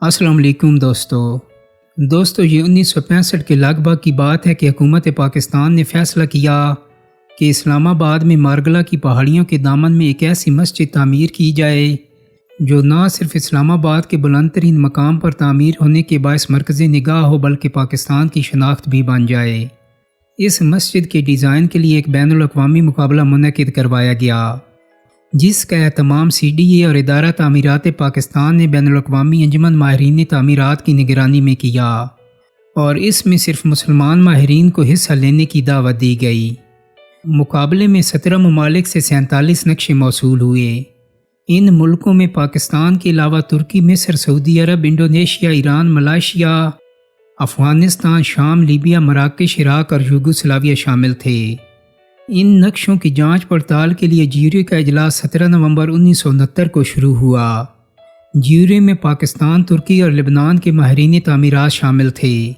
السلام علیکم دوستو یہ 1965 کے لگ بھگ کی بات ہے کہ حکومت پاکستان نے فیصلہ کیا کہ اسلام آباد میں مارگلہ کی پہاڑیوں کے دامن میں ایک ایسی مسجد تعمیر کی جائے جو نہ صرف اسلام آباد کے بلند ترین مقام پر تعمیر ہونے کے باعث مرکز نگاہ ہو بلکہ پاکستان کی شناخت بھی بن جائے۔ اس مسجد کے ڈیزائن کے لیے ایک بین الاقوامی مقابلہ منعقد کروایا گیا جس کا اہتمام CDA اور ادارہ تعمیرات پاکستان نے بین الاقوامی انجمن ماہرین تعمیرات کی نگرانی میں کیا، اور اس میں صرف مسلمان ماہرین کو حصہ لینے کی دعوت دی گئی۔ مقابلے میں 17 ممالک سے 47 نقشے موصول ہوئے۔ ان ملکوں میں پاکستان کے علاوہ ترکی، مصر، سعودی عرب، انڈونیشیا، ایران، ملائیشیا، افغانستان، شام، لیبیا، مراکش، عراق اور یوگوسلاویہ شامل تھے۔ ان نقشوں کی جانچ پڑتال کے لیے جیوری کا اجلاس 17 نومبر 1969 کو شروع ہوا۔ جیوری میں پاکستان، ترکی اور لبنان کے ماہرین تعمیرات شامل تھے،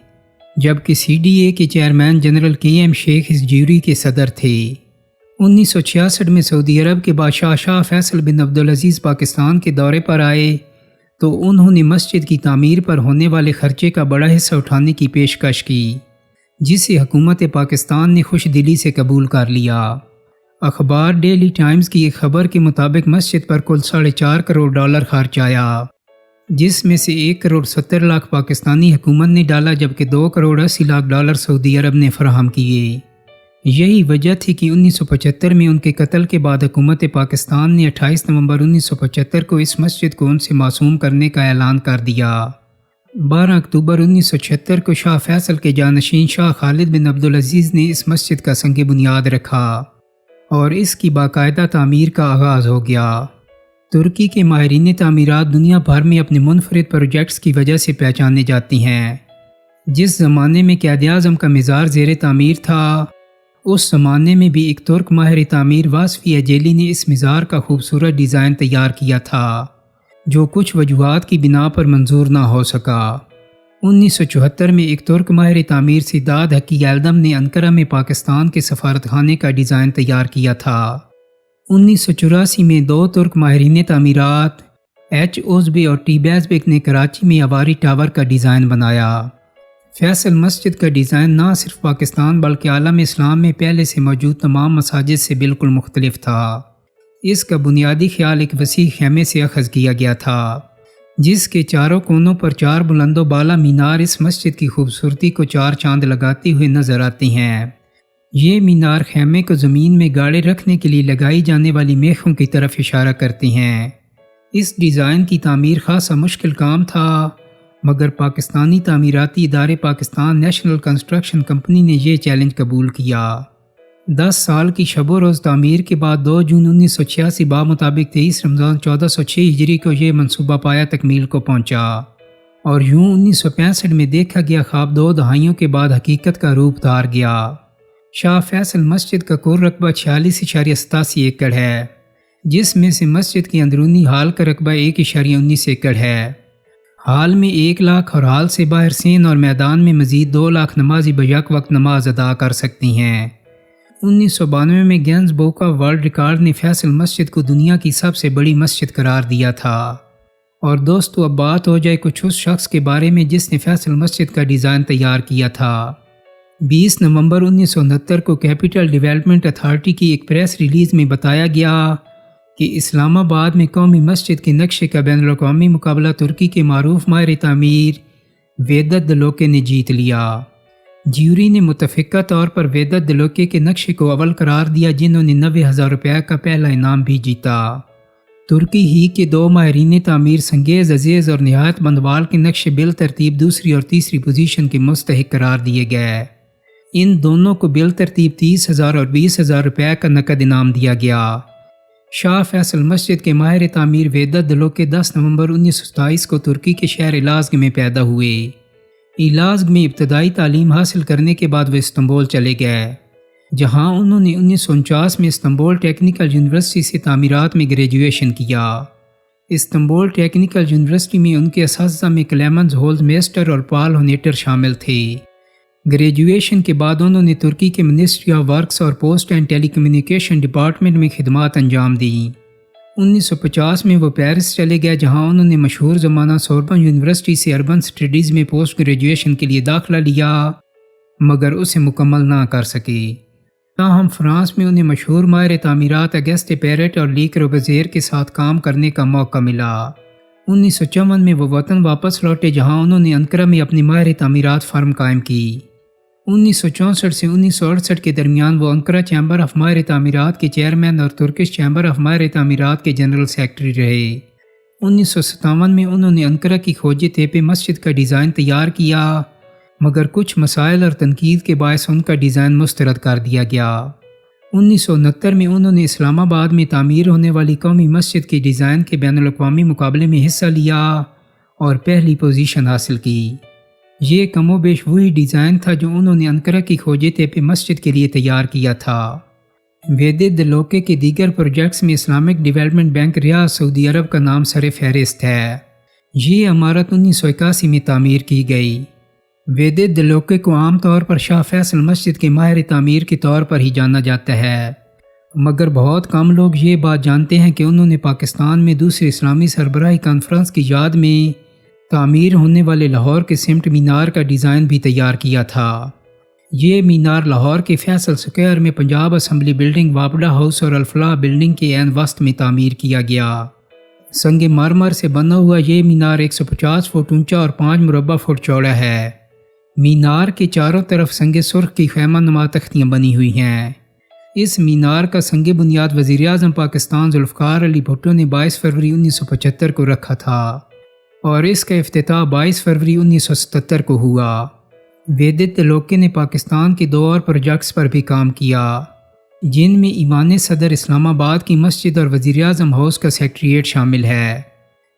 جبکہ CDA کے چیئرمین جنرل KM شیخ اس جیوری کے صدر تھے۔ 1966 میں سعودی عرب کے بادشاہ شاہ فیصل بن عبدالعزیز پاکستان کے دورے پر آئے تو انہوں نے مسجد کی تعمیر پر ہونے والے خرچے کا بڑا حصہ اٹھانے کی پیشکش کی، جسے حکومت پاکستان نے خوش دلی سے قبول کر لیا۔ اخبار ڈیلی ٹائمز کی ایک خبر کے مطابق مسجد پر کل $4.5 کروڑ خرچ آیا، جس میں سے $1.70 کروڑ پاکستانی حکومت نے ڈالا جبکہ $2.80 کروڑ سعودی عرب نے فراہم کیے۔ یہی وجہ تھی کہ 1975 میں ان کے قتل کے بعد حکومت پاکستان نے 28 نومبر 1975 کو اس مسجد کو ان سے معصوم کرنے کا اعلان کر دیا۔ 12 اکتوبر 1976 کو شاہ فیصل کے جانشین شاہ خالد بن عبدالعزیز نے اس مسجد کا سنگ بنیاد رکھا اور اس کی باقاعدہ تعمیر کا آغاز ہو گیا۔ ترکی کے ماہرین تعمیرات دنیا بھر میں اپنے منفرد پروجیکٹس کی وجہ سے پہچانے جاتی ہیں۔ جس زمانے میں قائد اعظم کا مزار زیر تعمیر تھا، اس زمانے میں بھی ایک ترک ماہر تعمیر واسفی اجیلی نے اس مزار کا خوبصورت ڈیزائن تیار کیا تھا جو کچھ وجوہات کی بنا پر منظور نہ ہو سکا۔ 1974 میں ایک ترک ماہر تعمیر سیداد حقی یلدم نے انقرہ میں پاکستان کے سفارت خانے کا ڈیزائن تیار کیا تھا۔ 1984 میں 2 ترک ماہرین تعمیرات H اوزبے اور T بیزبیک نے کراچی میں عواری ٹاور کا ڈیزائن بنایا۔ فیصل مسجد کا ڈیزائن نہ صرف پاکستان بلکہ عالم اسلام میں پہلے سے موجود تمام مساجد سے بالکل مختلف تھا۔ اس کا بنیادی خیال ایک وسیع خیمے سے اخذ کیا گیا تھا جس کے چاروں کونوں پر 4 بلند و بالا مینار اس مسجد کی خوبصورتی کو 4 چاند لگاتے ہوئے نظر آتے ہیں۔ یہ مینار خیمے کو زمین میں گاڑے رکھنے کے لیے لگائی جانے والی میخوں کی طرف اشارہ کرتے ہیں۔ اس ڈیزائن کی تعمیر خاصا مشکل کام تھا، مگر پاکستانی تعمیراتی ادارے پاکستان نیشنل کنسٹرکشن کمپنی نے یہ چیلنج قبول کیا۔ 10 سال کی شب و روز تعمیر کے بعد 2 جون 1986 بمطابق 23 رمضان 1406 ہجری کو یہ منصوبہ پایا تکمیل کو پہنچا، اور یوں 1965 میں دیکھا گیا خواب 2 دہائیوں کے بعد حقیقت کا روپ دھار گیا۔ شاہ فیصل مسجد کا کل رقبہ 46.87 ایکڑ ہے، جس میں سے مسجد کے اندرونی ہال کا رقبہ 1.19 ایکڑ ہے۔ ہال میں 1 لاکھ اور ہال سے باہر سین اور میدان میں مزید 2 لاکھ نمازی بیک وقت نماز ادا کر سکتی ہیں۔ 1992 میں gains book of world record نے فیصل مسجد کو دنیا کی سب سے بڑی مسجد قرار دیا تھا۔ اور دوستو اب بات ہو جائے کچھ اس شخص کے بارے میں جس نے فیصل مسجد کا ڈیزائن تیار کیا تھا۔ 20 نومبر 1969 کو کیپٹل ڈیولپمنٹ اتھارٹی کی ایک پریس ریلیز میں بتایا گیا کہ اسلام آباد میں قومی مسجد کے نقشے کا بین الاقوامی مقابلہ ترکی کے معروف ماہر تعمیر ویدت دلوکے نے جیت لیا۔ جیوری نے متفقہ طور پر ویدت دلوکے کے نقشے کو اول قرار دیا، جنہوں نے $90,000 کا پہلا انعام بھی جیتا۔ ترکی ہی کے 2 ماہرین تعمیر سنگیز عزیز اور نہایت بندوال کے نقشے بالترتیب دوسری اور تیسری پوزیشن کے مستحق قرار دیے گئے۔ ان دونوں کو بالترتیب $30,000 اور $20,000 کا نقد انعام دیا گیا۔ شاہ فیصل مسجد کے ماہر تعمیر ویدت دلوکے 10 نومبر 1927 کو ترکی کے شہر الازگ میں پیدا ہوئے۔ الازگ میں ابتدائی تعلیم حاصل کرنے کے بعد وہ استنبول چلے گئے، جہاں انہوں نے 1949 میں استنبول ٹیکنیکل یونیورسٹی سے تعمیرات میں گریجویشن کیا۔ استنبول ٹیکنیکل یونیورسٹی میں ان کے اساتذہ میں کلیمنز ہولز میسٹر اور پال ہونیٹر شامل تھے۔ گریجویشن کے بعد انہوں نے ترکی کے منسٹری آف ورکس اور post and telecommunication department میں خدمات انجام دیں۔ 1950 میں وہ پیرس چلے گئے، جہاں انہوں نے مشہور زمانہ سوربن یونیورسٹی سے اربن اسٹڈیز میں پوسٹ گریجویشن کے لیے داخلہ لیا، مگر اسے مکمل نہ کر سکے۔ تاہم فرانس میں انہیں مشہور ماہر تعمیرات اگسٹے پیرٹ اور لی کروبزیر کے ساتھ کام کرنے کا موقع ملا۔ 1954 میں وہ وطن واپس لوٹے، جہاں انہوں نے انقرہ میں اپنی ماہر تعمیرات فرم قائم کی۔ 1964 سے 1968 کے درمیان وہ انقرہ چیمبر آف ماہر تعمیرات کے چیئرمین اور ترکش چیمبر آف ماہر تعمیرات کے جنرل سیکرٹری رہے۔ 1957 میں انہوں نے انقرہ کی کھوجے تیپے مسجد کا ڈیزائن تیار کیا، مگر کچھ مسائل اور تنقید کے باعث ان کا ڈیزائن مسترد کر دیا گیا۔ 1969 میں انہوں نے اسلام آباد میں تعمیر ہونے والی قومی مسجد کے ڈیزائن کے بین الاقوامی مقابلے میں حصہ لیا اور پہلی پوزیشن حاصل کی۔ یہ کم و بیش وہی ڈیزائن تھا جو انہوں نے انقرہ کی کھوجے تیپے مسجد کے لیے تیار کیا تھا۔ ویدت دلوکے کے دیگر پروجیکٹس میں اسلامک ڈیولپمنٹ بینک ریاض سعودی عرب کا نام سر فہرست ہے۔ یہ عمارت 1981 میں تعمیر کی گئی۔ ویدت دلوکے کو عام طور پر شاہ فیصل مسجد کے ماہر تعمیر کے طور پر ہی جانا جاتا ہے، مگر بہت کم لوگ یہ بات جانتے ہیں کہ انہوں نے پاکستان میں دوسری اسلامی سربراہی کانفرنس کی یاد میں تعمیر ہونے والے لاہور کے سمٹ مینار کا ڈیزائن بھی تیار کیا تھا۔ یہ مینار لاہور کے فیصل سکوئر میں پنجاب اسمبلی بلڈنگ، وابڈا ہاؤس اور الفلاح بلڈنگ کے عین وسط میں تعمیر کیا گیا۔ سنگ مرمر سے بنا ہوا یہ مینار 150 فٹ اونچا اور 5 مربع فٹ چوڑا ہے۔ مینار کے چاروں طرف سنگ سرخ کی خیمہ نما تختیاں بنی ہوئی ہیں۔ اس مینار کا سنگ بنیاد وزیر اعظم پاکستان ذوالفقار علی بھٹو نے 22 فروری 1975 کو رکھا تھا اور اس کا افتتاح 22 فروری 1977 کو ہوا۔ ویدت دلوکے نے پاکستان کے 2 اور پروجیکٹس پر بھی کام کیا، جن میں ایوان صدر اسلام آباد کی مسجد اور وزیر اعظم ہاؤس کا سیکریٹریٹ شامل ہے۔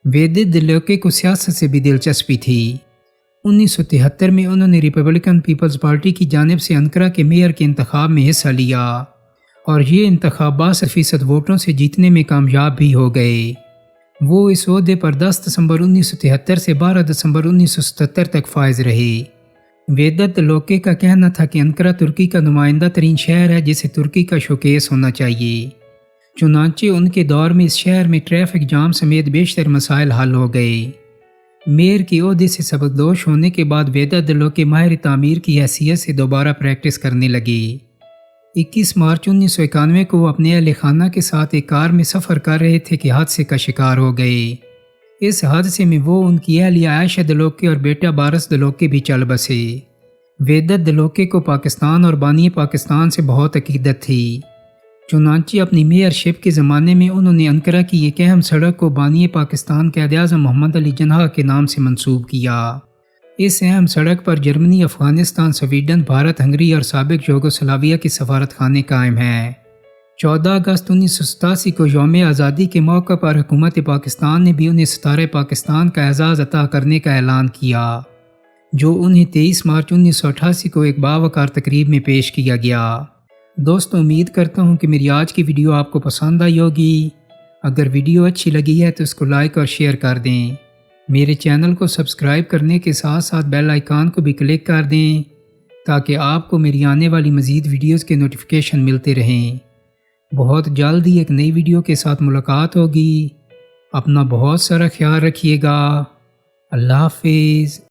ویدت دلوکے کو سیاست سے بھی دلچسپی تھی۔ 1973 میں انہوں نے ریپبلکن پیپلز پارٹی کی جانب سے انقرہ کے میئر کے انتخاب میں حصہ لیا اور یہ انتخاب 62% ووٹوں سے جیتنے میں کامیاب بھی ہو گئے۔ وہ اس عہدے پر 10 دسمبر 1973 سے 12 دسمبر 1977 تک فائز رہے۔ ویدت دلوکے کا کہنا تھا کہ انقرہ ترکی کا نمائندہ ترین شہر ہے جسے ترکی کا شوکیس ہونا چاہیے۔ چنانچہ ان کے دور میں اس شہر میں ٹریفک جام سمیت بیشتر مسائل حل ہو گئے۔ میئر کے عہدے سے سبکدوش ہونے کے بعد ویدت دلوکے ماہر تعمیر کی حیثیت سے دوبارہ پریکٹس کرنے لگے۔ 21 مارچ 1991 کو وہ اپنے اہل خانہ کے ساتھ ایک کار میں سفر کر رہے تھے کہ حادثے کا شکار ہو گئے۔ اس حادثے میں وہ، ان کی اہلیہ عائشہ دلوکے اور بیٹا بارس دلوکے بھی چل بسے۔ ویدت دلوکے کو پاکستان اور بانی پاکستان سے بہت عقیدت تھی، چنانچہ اپنی میئر شپ کے زمانے میں انہوں نے انقرہ کی ایک اہم سڑک کو بانی پاکستان قائد اعظم محمد علی جناح کے نام سے منسوب کیا۔ اس اہم سڑک پر جرمنی، افغانستان، سویڈن، بھارت، ہنگری اور سابق یوگوسلاویہ کے سفارت خانے قائم ہیں۔ 14 اگست 1987 کو یوم آزادی کے موقع پر حکومت پاکستان نے بھی انہیں ستارہ پاکستان کا اعزاز عطا کرنے کا اعلان کیا، جو انہیں 23 مارچ 1988 کو ایک باوقار تقریب میں پیش کیا گیا۔ دوستو، امید کرتا ہوں کہ میری آج کی ویڈیو آپ کو پسند آئی ہوگی۔ اگر ویڈیو اچھی لگی ہے تو اس کو لائک اور شیئر کر دیں۔ میرے چینل کو سبسکرائب کرنے کے ساتھ ساتھ بیل آئیکن کو بھی کلک کر دیں تاکہ آپ کو میری آنے والی مزید ویڈیوز کے نوٹیفیکیشن ملتے رہیں۔ بہت جلد ہی ایک نئی ویڈیو کے ساتھ ملاقات ہوگی۔ اپنا بہت سارا خیال رکھیے گا۔ اللہ حافظ۔